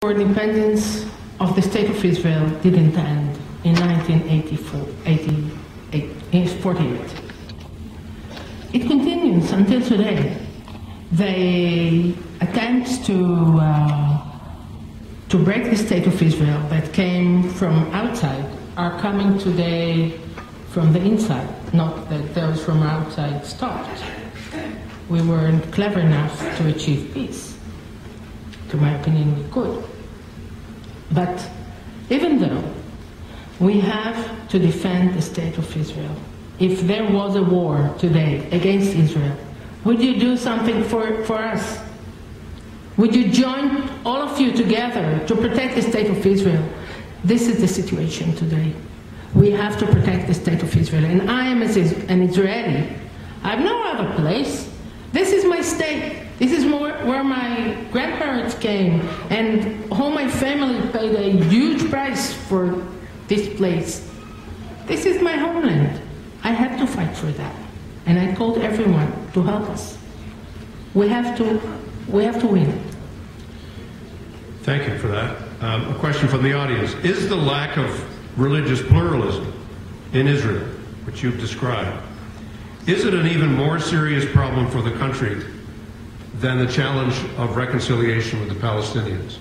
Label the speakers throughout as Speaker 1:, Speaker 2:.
Speaker 1: For independence of the State of Israel didn't end in 1948. It continues until today. The attempts to break the State of Israel that came from outside are coming today from the inside, not that those from outside stopped. We weren't clever enough to achieve peace. To my opinion, we could. But even though we have to defend the State of Israel, if there was a war today against Israel, would you do something for us? Would you join all of you together to protect the State of Israel? This is the situation today. We have to protect the State of Israel. And I am an Israeli. I have no other place. This is my state. This is where my grandparents came, and all my family paid a huge price for this place. This is my homeland. I have to fight for that. And I called everyone to help us. We have to win.
Speaker 2: Thank you for that. A question from the audience. Is the lack of religious pluralism in Israel, which you've described, is it an even more serious problem for the country than the challenge of reconciliation with the Palestinians?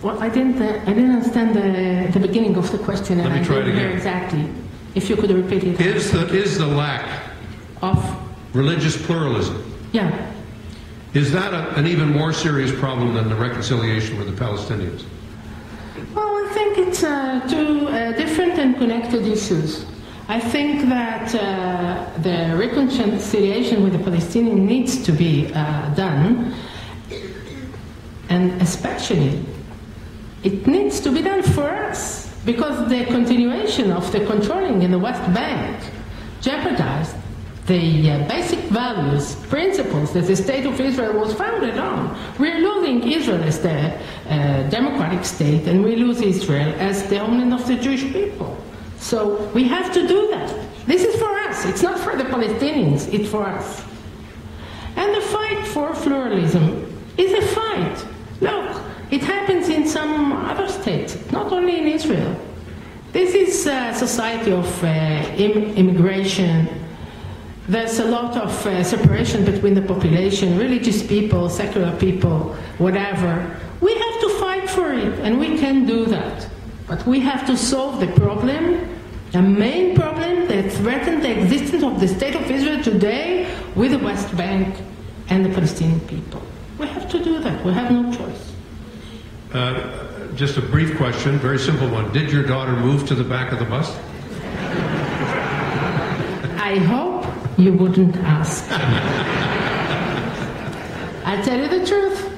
Speaker 1: Well, I didn't understand the beginning of the question.
Speaker 2: Let me try it again.
Speaker 1: Exactly. If you could repeat it.
Speaker 2: Is the lack
Speaker 1: of
Speaker 2: religious pluralism?
Speaker 1: Yeah.
Speaker 2: Is that an even more serious problem than the reconciliation with the Palestinians?
Speaker 1: Well, I think it's two different and connected issues. I think that the reconciliation with the Palestinians needs to be done, and especially it needs to be done for us, because the continuation of the controlling in the West Bank jeopardized the basic values, principles that the State of Israel was founded on. We're losing Israel as the democratic state, and we lose Israel as the homeland of the Jewish people. So we have to do that. This is for us. It's not for the Palestinians. It's for us. And the fight for pluralism is a fight. Look, it happens in some other states, not only in Israel. This is a society of immigration. There's a lot of separation between the population, religious people, secular people, whatever. We have to fight for it, and we can do that. But we have to solve the problem, the main problem that threatens the existence of the State of Israel today with the West Bank and the Palestinian people. We have to do that. We have no choice.
Speaker 2: Just a brief question, very simple one. Did your daughter move to the back of the bus?
Speaker 1: I hope you wouldn't ask. I'll tell you the truth.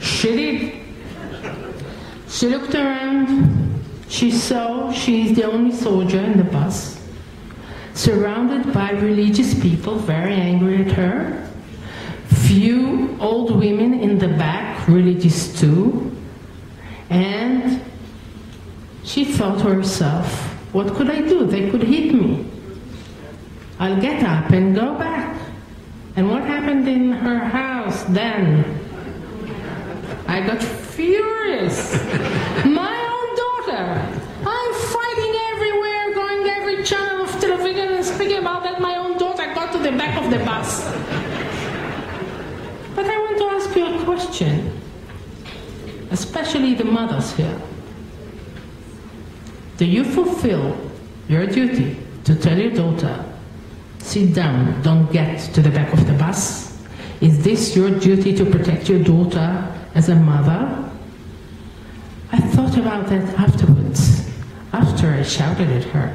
Speaker 1: She did. She looked around. She saw she's the only soldier in the bus, surrounded by religious people very angry at her, few old women in the back, religious too, and she thought to herself, what could I do? They could hit me. I'll get up and go back. And what happened in her house then? I got furious. My own daughter. I'm fighting everywhere, going to every channel of television and speaking about that my own daughter got to the back of the bus. But I want to ask you a question, especially the mothers here. Do you fulfill your duty to tell your daughter, sit down, don't get to the back of the bus? Is this your duty to protect your daughter as a mother? I thought about that afterwards, after I shouted at her.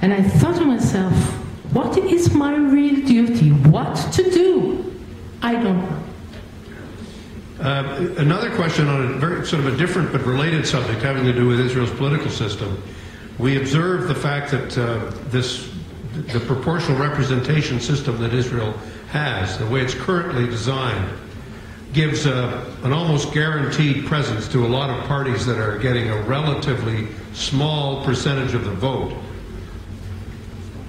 Speaker 1: And I thought to myself, what is my real duty? What to do? I don't know.
Speaker 2: Another question on a very sort of a different but related subject having to do with Israel's political system. We observe the fact that the proportional representation system that Israel has, the way it's currently designed, gives an almost guaranteed presence to a lot of parties that are getting a relatively small percentage of the vote.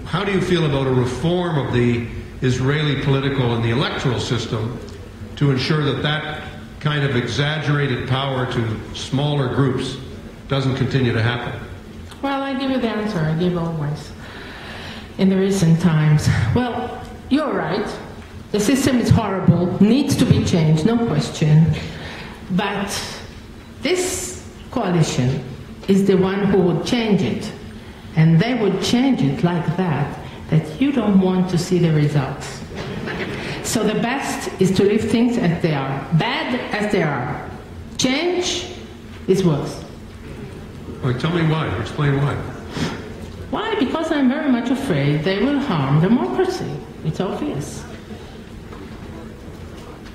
Speaker 2: How do you feel about a reform of the Israeli political and the electoral system to ensure that that kind of exaggerated power to smaller groups doesn't continue to happen?
Speaker 1: Well, I give you the answer. I give always. In the recent times. Well, you're right. The system is horrible, needs to be changed, no question. But this coalition is the one who would change it. And they would change it like that you don't want to see the results. So the best is to leave things as they are, bad as they are. Change is worse.
Speaker 2: Well, tell me why. Explain why.
Speaker 1: Why? Because I'm very much afraid they will harm democracy. It's obvious.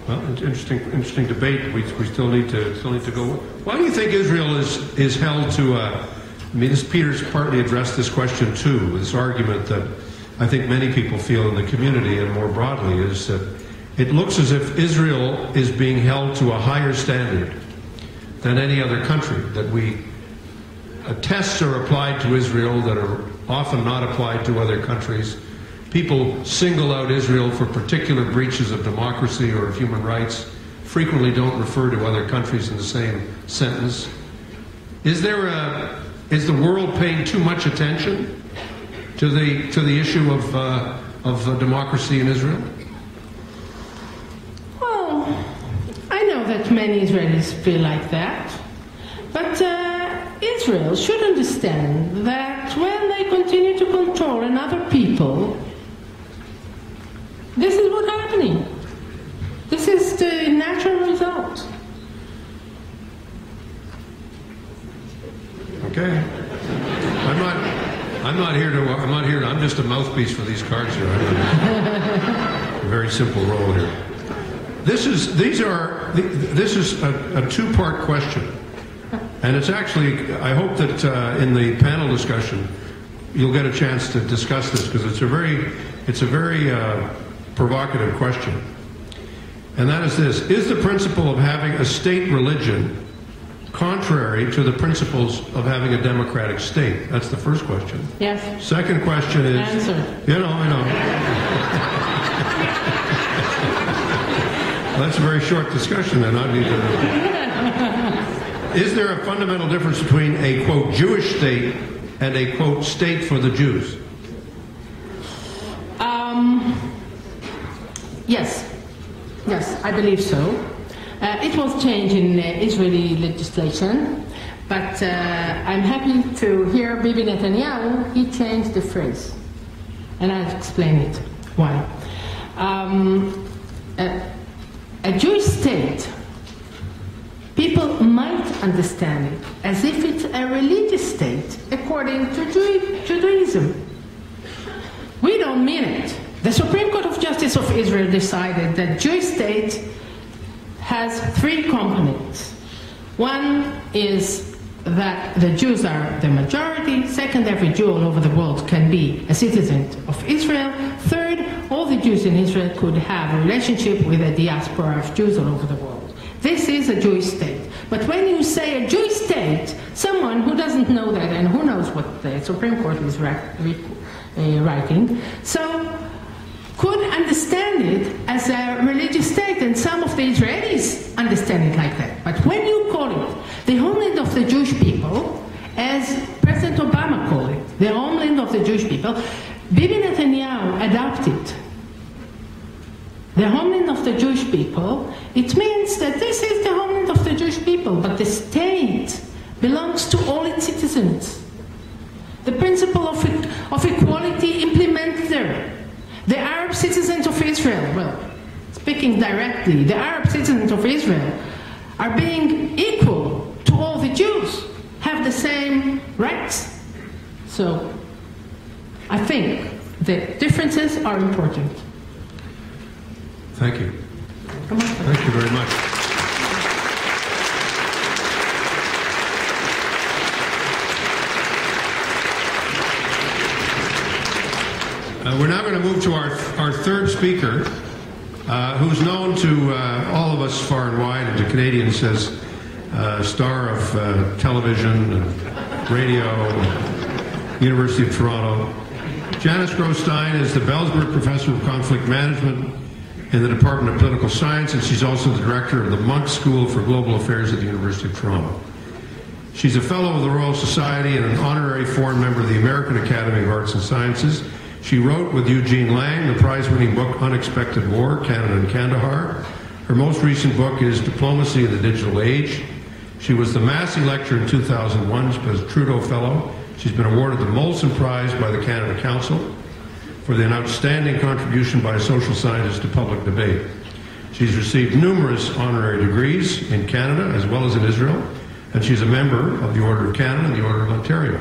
Speaker 2: Well, interesting debate. We still need to go. Why do you think Israel is held to? I mean, this Peter's partly addressed this question too. This argument that I think many people feel in the community and more broadly is that it looks as if Israel is being held to a higher standard than any other country. That tests are applied to Israel that are often not applied to other countries. People single out Israel for particular breaches of democracy or of human rights, frequently don't refer to other countries in the same sentence. Is the world paying too much attention to the issue of democracy in Israel?
Speaker 1: Well, I know that many Israelis feel like that, but Israel should understand that when they continue to control another people, this is what's happening. This is the natural result.
Speaker 2: Okay. I'm just a mouthpiece for these cards here. A very simple role here. This is a two-part question. And it's actually, I hope that in the panel discussion, you'll get a chance to discuss this because it's a very provocative question. And that is this: is the principle of having a state religion contrary to the principles of having a democratic state? That's the first question.
Speaker 1: Yes.
Speaker 2: Second question is...
Speaker 1: Answer.
Speaker 2: I know. Well, that's a very short discussion then. I need to... Is there a fundamental difference between a, quote, Jewish state and a, quote, state for the Jews?
Speaker 1: Yes, I believe so. It was changed in Israeli legislation, but I'm happy to hear Bibi Netanyahu, he changed the phrase. And I'll explain it. Why? A Jewish state, people might understand it as if it's a religious state according to Judaism. We don't mean it. The Supreme Court of Justice of Israel decided that Jewish state has three components. One is that the Jews are the majority. Second, every Jew all over the world can be a citizen of Israel. Third, all the Jews in Israel could have a relationship with a diaspora of Jews all over the world. This is a Jewish state. But when you say a Jewish state, someone who doesn't know that and who knows what the Supreme Court is writing, so could understand it as a religious state, and some of the Israelis understand it like that. But when you call it the homeland of the Jewish people, as President Obama called it, the homeland of the Jewish people, Bibi Netanyahu adopted the homeland of the Jewish people. It means that this is the homeland of the Jewish people, but the state belongs to all its citizens. The principle of equality implemented there. The Arab citizens of Israel, well, speaking directly, the Arab citizens of Israel are being equal to all the Jews, have the same rights. So, I think the differences are important.
Speaker 2: Thank you. Thank you very much. We're now going to move to our third speaker, who's known to all of us far and wide, and to Canadians as star of television and radio, University of Toronto. Janice Grostein is the Bellsberg Professor of Conflict Management in the Department of Political Science, and she's also the director of the Monk School for Global Affairs at the University of Toronto. She's a fellow of the Royal Society and an honorary foreign member of the American Academy of Arts and Sciences. She wrote with Eugene Lang the prize-winning book Unexpected War, Canada and Kandahar. Her most recent book is Diplomacy in the Digital Age. She was the Massey Lecturer in 2001. She was a Trudeau Fellow. She's been awarded the Molson Prize by the Canada Council for an outstanding contribution by a social scientist to public debate. She's received numerous honorary degrees in Canada as well as in Israel, and she's a member of the Order of Canada and the Order of Ontario.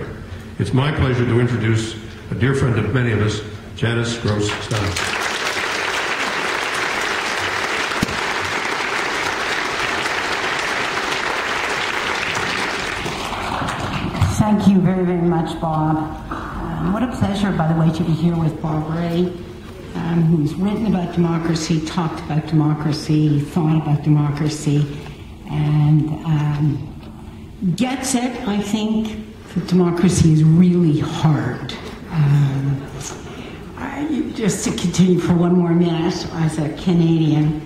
Speaker 2: It's my pleasure to introduce a dear friend of many of us, Janice Gross-Stein.
Speaker 3: Thank you very, very much, Bob. What a pleasure, by the way, to be here with Bob Ray, who's written about democracy, talked about democracy, thought about democracy, and gets it, I think, that democracy is really hard. Just to continue for one more minute, as a Canadian,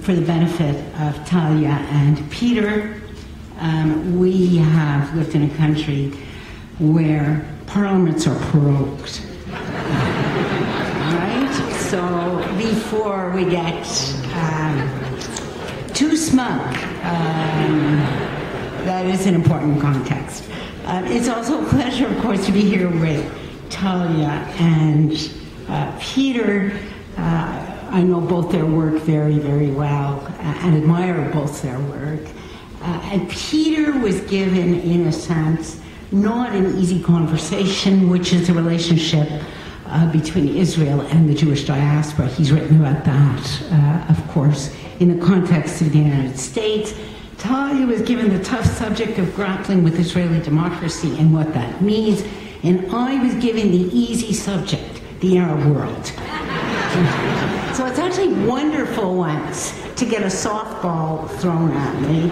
Speaker 3: for the benefit of Talia and Peter, we have lived in a country where parliaments are prorogued. Right? So before we get too smug, that is an important context. It's also a pleasure, of course, to be here with Talia and Peter. I know both their work very, very well and admire both their work. And Peter was given, in a sense, not an easy conversation, which is the relationship between Israel and the Jewish diaspora. He's written about that, of course, in the context of the United States. Talia was given the tough subject of grappling with Israeli democracy and what that means, and I was given the easy subject, the Arab world. So it's actually wonderful once to get a softball thrown at me.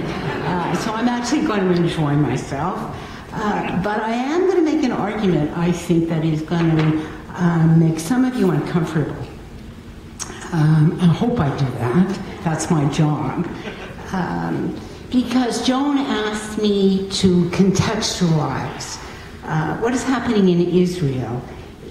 Speaker 3: So I'm actually going to enjoy myself. But I am going to make an argument, I think, that is going to make some of you uncomfortable. I hope I do that. That's my job. Because Joan asked me to contextualize what is happening in Israel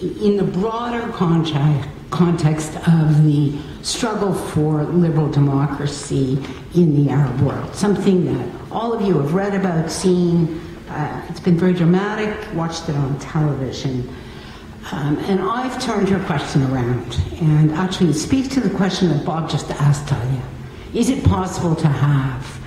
Speaker 3: in the broader context of the struggle for liberal democracy in the Arab world, something that all of you have read about, seen. It's been very dramatic, watched it on television. And I've turned your question around and actually speak to the question that Bob just asked Talia. Is it possible to have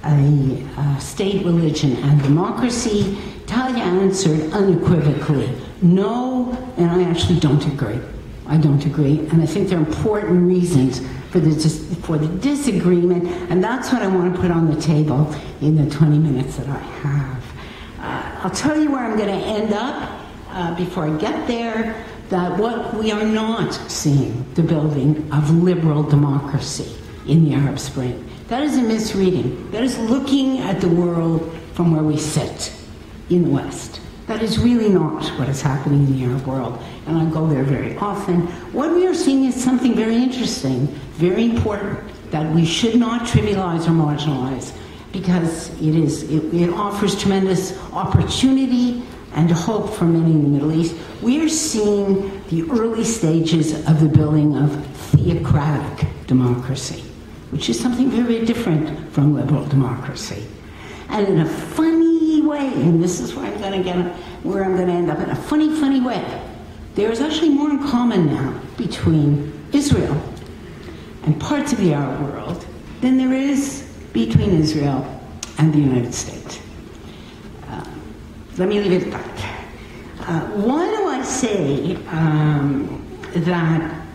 Speaker 3: a state, religion, and democracy? Talia answered unequivocally, no, and I actually don't agree. I don't agree, and I think there are important reasons for the disagreement, and that's what I want to put on the table in the 20 minutes that I have. I'll tell you where I'm going to end up before I get there, that what we are not seeing, the building of liberal democracy in the Arab Spring. That is a misreading. That is looking at the world from where we sit in the West. That is really not what is happening in the Arab world, and I go there very often. What we are seeing is something very interesting, very important, that we should not trivialize or marginalize, because it offers tremendous opportunity and hope for many in the Middle East. We are seeing the early stages of the building of theocratic democracy, which is something very, very different from liberal democracy. And in a funny way, and this is where I'm going to end up, in a funny, funny way, there is actually more in common now between Israel and parts of the Arab world than there is between Israel and the United States. Let me leave it at that. Why do I say that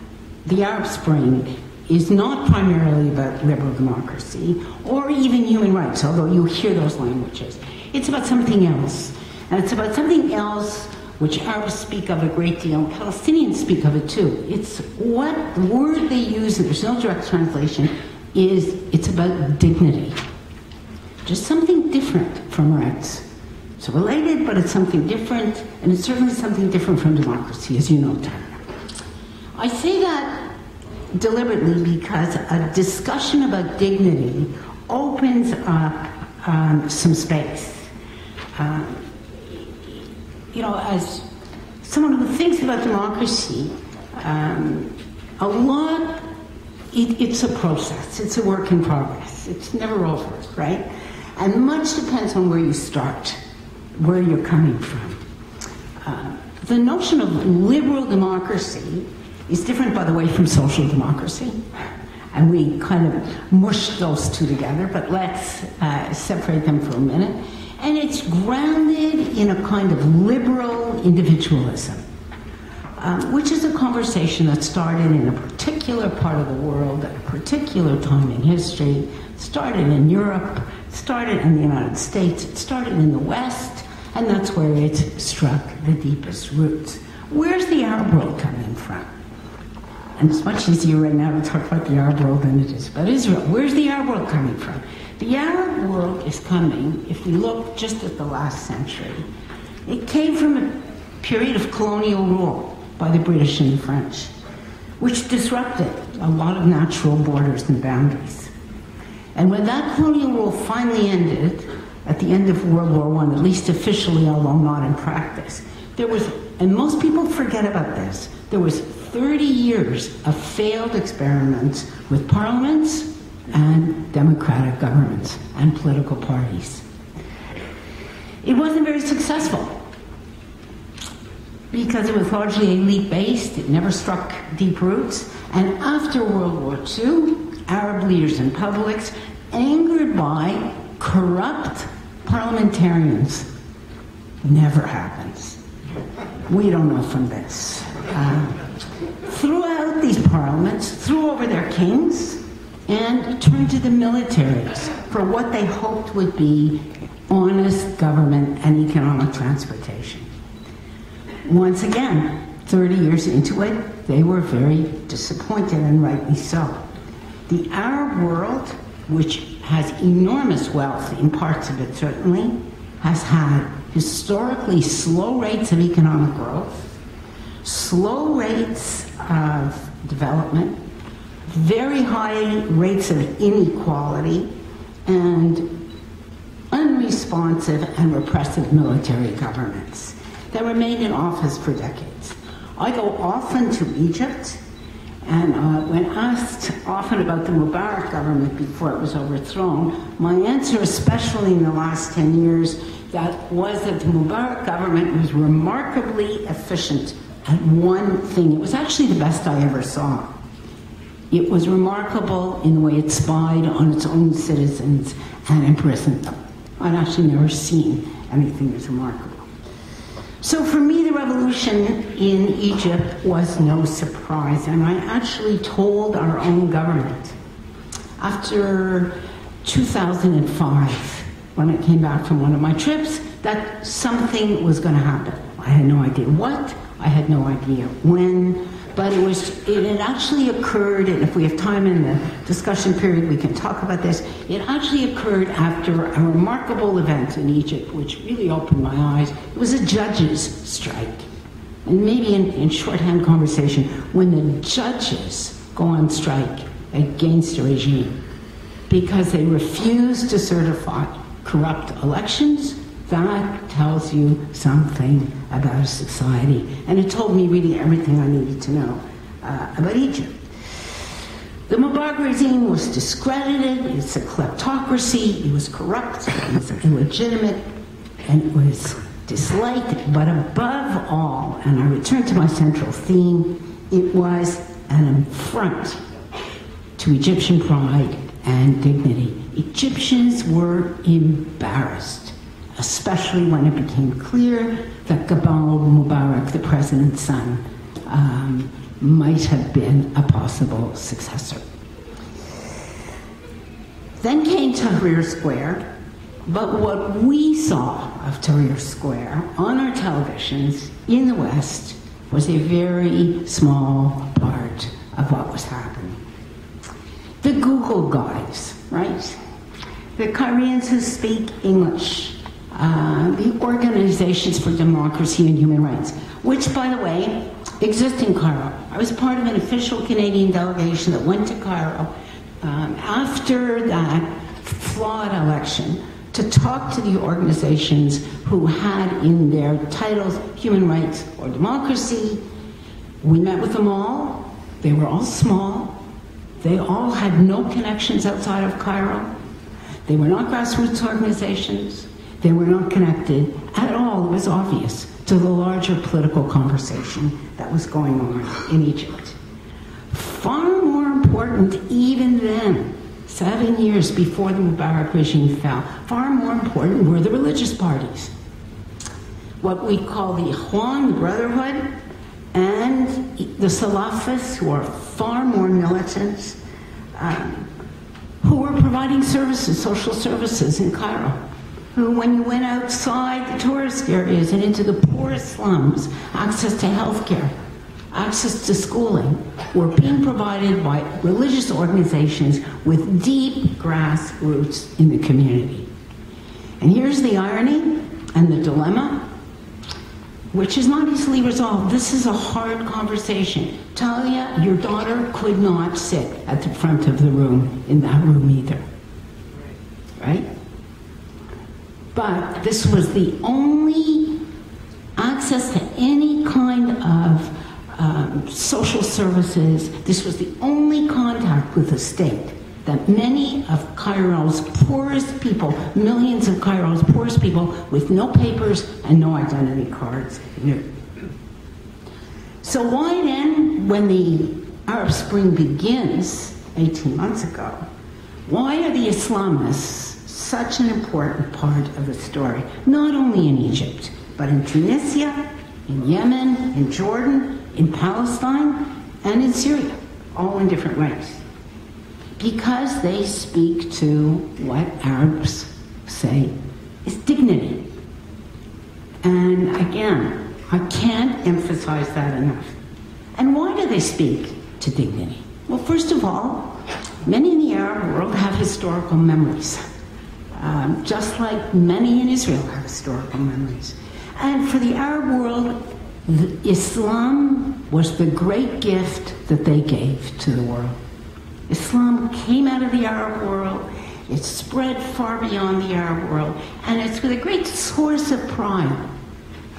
Speaker 3: the Arab Spring is not primarily about liberal democracy or even human rights, although you hear those languages? It's about something else. And it's about something else which Arabs speak of a great deal, and Palestinians speak of it too. It's what the word they use, and there's no direct translation, it's about dignity. Just something different from rights. It's related, but it's something different, and it's certainly something different from democracy, as you know, Talia. I say that deliberately because a discussion about dignity opens up some space. As someone who thinks about democracy, a lot, it's a process, it's a work in progress. It's never over, right? And much depends on where you start, where you're coming from. The notion of liberal democracy is different, by the way, from social democracy. And we kind of mush those two together, but let's separate them for a minute. And it's grounded in a kind of liberal individualism, which is a conversation that started in a particular part of the world at a particular time in history. It started in Europe, started in the United States, it started in the West, and that's where it struck the deepest roots. Where's the Arab world coming from? And it's much easier right now to talk about the Arab world than it is about Israel. Where's the Arab world coming from? The Arab world is coming, if we look just at the last century, it came from a period of colonial rule by the British and the French, which disrupted a lot of natural borders and boundaries. And when that colonial rule finally ended, at the end of World War I, at least officially, although not in practice, there was, and most people forget about this, there was 30 years of failed experiments with parliaments and democratic governments and political parties. It wasn't very successful because it was largely elite-based, it never struck deep roots, and after World War II, Arab leaders and publics, angered by corrupt parliamentarians, never happens. We don't know from this. Threw out these parliaments, threw over their kings, and turned to the militaries for what they hoped would be honest government and economic transportation. Once again, 30 years into it, they were very disappointed, and rightly so. The Arab world, which has enormous wealth in parts of it certainly, has had historically slow rates of economic growth, slow rates of development, very high rates of inequality, and unresponsive and repressive military governments that remained in office for decades. I go often to Egypt, and when asked often about the Mubarak government before it was overthrown, my answer, especially in the last 10 years, was that the Mubarak government was remarkably efficient at one thing. It was actually the best I ever saw. It was remarkable in the way it spied on its own citizens and imprisoned them. I'd actually never seen anything as remarkable. So for me, the revolution in Egypt was no surprise, and I actually told our own government after 2005, when I came back from one of my trips, that something was going to happen. I had no idea what, I had no idea when, but it had actually occurred, and if we have time in the discussion period, we can talk about this. It actually occurred after a remarkable event in Egypt, which really opened my eyes. It was a judges' strike. And maybe in shorthand conversation, when the judges go on strike against a regime because they refuse to certify corrupt elections, that tells you something about a society. And it told me really everything I needed to know about Egypt. The Mubarak regime was discredited, it's a kleptocracy, it was corrupt, it was illegitimate, and it was disliked, but above all, and I return to my central theme, it was an affront to Egyptian pride and dignity. Egyptians were embarrassed, especially when it became clear that Gamal Mubarak, the president's son, might have been a possible successor. Then came Tahrir Square, but what we saw of Tahrir Square on our televisions in the West was a very small part of what was happening. The Google guys, right? The Koreans who speak English, the organizations for democracy and human rights, which, by the way, exist in Cairo. I was part of an official Canadian delegation that went to Cairo after that flawed election to talk to the organizations who had in their titles human rights or democracy. We met with them all. They were all small. They all had no connections outside of Cairo. They were not grassroots organizations. They were not connected at all, it was obvious, to the larger political conversation that was going on in Egypt. Far more important even then, 7 years before the Mubarak regime fell, far more important were the religious parties. What we call the Ikhwan, the Brotherhood, and the Salafists, who are far more militant, who were providing services, social services in Cairo, who, when you went outside the tourist areas and into the poorest slums, access to healthcare, access to schooling, were being provided by religious organizations with deep grassroots in the community. And here's the irony and the dilemma, which is not easily resolved. This is a hard conversation. Talia, your daughter could not sit at the front of the room, in that room either. Right? But this was the only access to any kind of social services. This was the only contact with the state that many of Cairo's poorest people, millions of Cairo's poorest people with no papers and no identity cards knew. So why then, when the Arab Spring begins 18 months ago, why are the Islamists such an important part of the story? Not only in Egypt, but in Tunisia, in Yemen, in Jordan, in Palestine, and in Syria, all in different ways. Because they speak to what Arabs say is dignity. And again, I can't emphasize that enough. And why do they speak to dignity? Well, first of all, many in the Arab world have historical memories, just like many in Israel have historical memories. And for the Arab world, Islam was the great gift that they gave to the world. Islam came out of the Arab world, it spread far beyond the Arab world, and it's with a great source of pride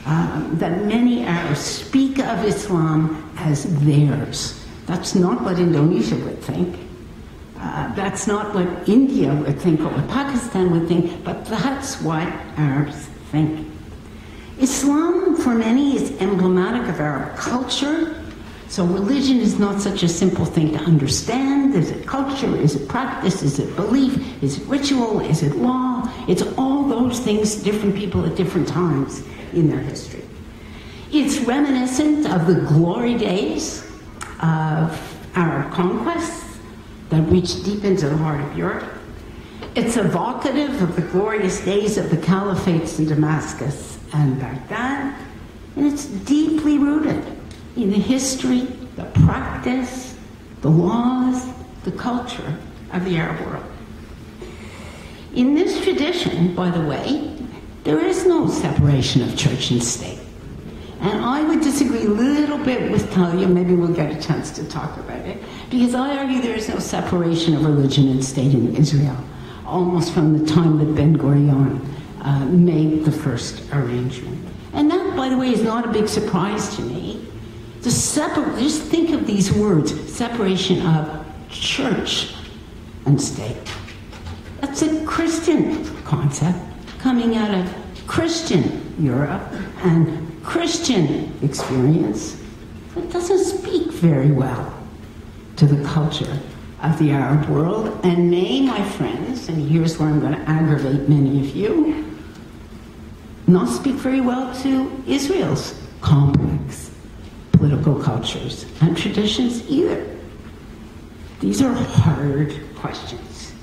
Speaker 3: that many Arabs speak of Islam as theirs. That's not what Indonesia would think. That's not what India would think or what Pakistan would think, but that's what Arabs think. Islam, for many, is emblematic of Arab culture. So religion is not such a simple thing to understand. Is it culture? Is it practice? Is it belief? Is it ritual? Is it law? It's all those things to different people at different times in their history. It's reminiscent of the glory days of Arab conquests that reached deep into the heart of Europe. It's evocative of the glorious days of the caliphates in Damascus and Baghdad. And it's deeply rooted in the history, the practice, the laws, the culture of the Arab world. In this tradition, by the way, there is no separation of church and state. And I would disagree a little bit with Talia, maybe we'll get a chance to talk about it, because I argue there is no separation of religion and state in Israel, almost from the time that Ben Gurion made the first arrangement. And that, by the way, is not a big surprise to me. Just think of these words, separation of church and state. That's a Christian concept coming out of Christian Europe and Christian experience. It doesn't speak very well to the culture of the Arab world, and may, my friends, and here's where I'm going to aggravate many of you, not speak very well to Israel's complex political cultures and traditions either. These are hard questions.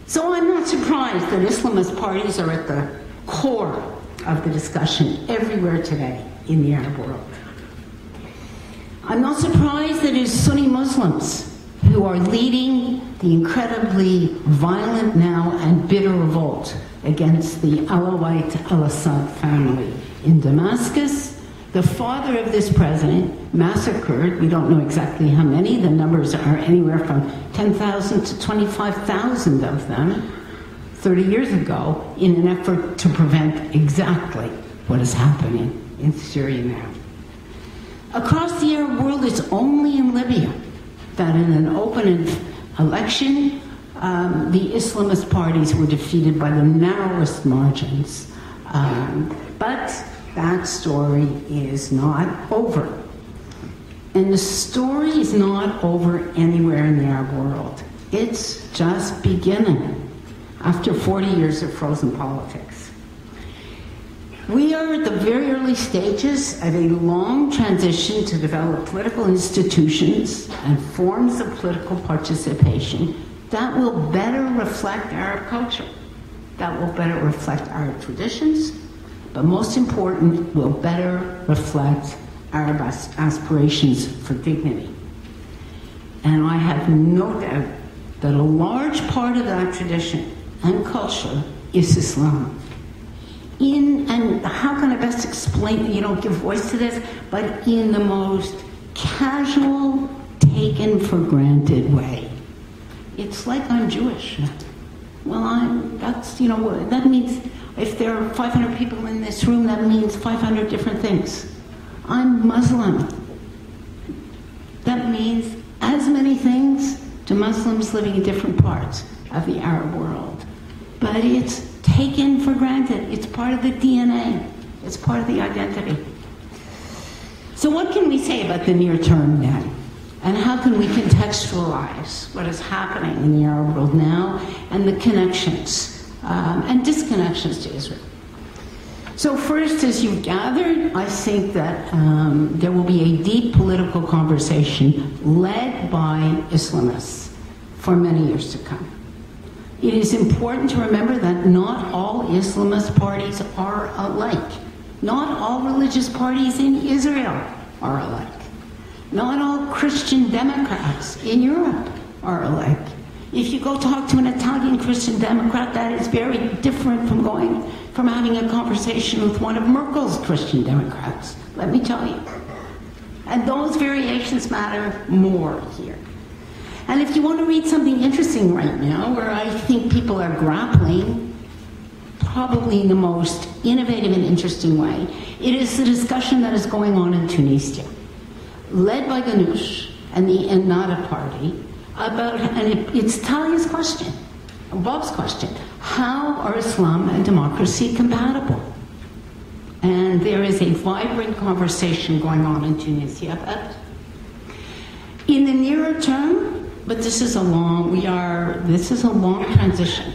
Speaker 3: So I'm not surprised that Islamist parties are at the core of the discussion everywhere today in the Arab world. I'm not surprised that it is Sunni Muslims who are leading the incredibly violent now and bitter revolt against the Alawite al-Assad family in Damascus, The father of this president massacred, we don't know exactly how many, the numbers are anywhere from 10,000 to 25,000 of them 30 years ago in an effort to prevent exactly what is happening in Syria now. Across the Arab world, it's only in Libya that in an open election, the Islamist parties were defeated by the narrowest margins. But that story is not over. And the story is not over anywhere in the Arab world. It's just beginning after 40 years of frozen politics. We are at the very early stages of a long transition to develop political institutions and forms of political participation that will better reflect Arab culture, that will better reflect Arab traditions, but most important, will better reflect Arab aspirations for dignity. And I have no doubt that a large part of that tradition and culture is Islam. And how can I best explain, give voice to this, but in the most casual, taken for granted way. It's like I'm Jewish. Well, that means if there are 500 people in this room, that means 500 different things. I'm Muslim. That means as many things to Muslims living in different parts of the Arab world. But it's taken for granted. It's part of the DNA. It's part of the identity. So what can we say about the near term then? And how can we contextualize what is happening in the Arab world now and the connections and disconnections to Israel? So first, as you've gathered, I think that there will be a deep political conversation led by Islamists for many years to come. It is important to remember that not all Islamist parties are alike. Not all religious parties in Israel are alike. Not all Christian Democrats in Europe are alike. If you go talk to an Italian Christian Democrat, that is very different from having a conversation with one of Merkel's Christian Democrats, let me tell you. And those variations matter more here. And if you want to read something interesting right now, where I think people are grappling, probably in the most innovative and interesting way, it is the discussion that is going on in Tunisia, led by Ghanoush and the Ennahda party, it's Talia's question, Bob's question, how are Islam and democracy compatible? And there is a vibrant conversation going on in Tunisia about it. In the nearer term, but this is a long transition.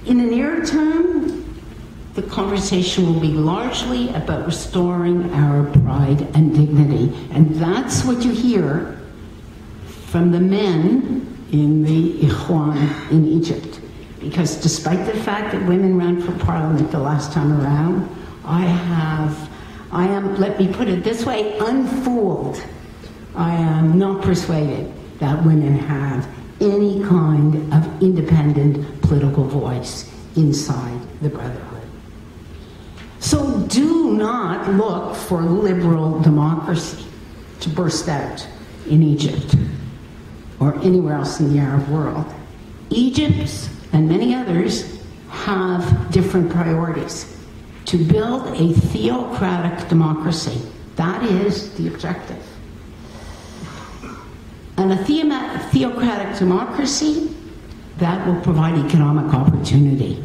Speaker 3: In the nearer term, the conversation will be largely about restoring Arab pride and dignity. And that's what you hear from the men in the Ikhwan in Egypt. Because despite the fact that women ran for parliament the last time around, I am, let me put it this way, unfooled. I am not persuaded that women have any kind of independent political voice inside the Brotherhood. So do not look for liberal democracy to burst out in Egypt or anywhere else in the Arab world. Egypt and many others have different priorities. To build a theocratic democracy, that is the objective. And a theocratic democracy, that will provide economic opportunity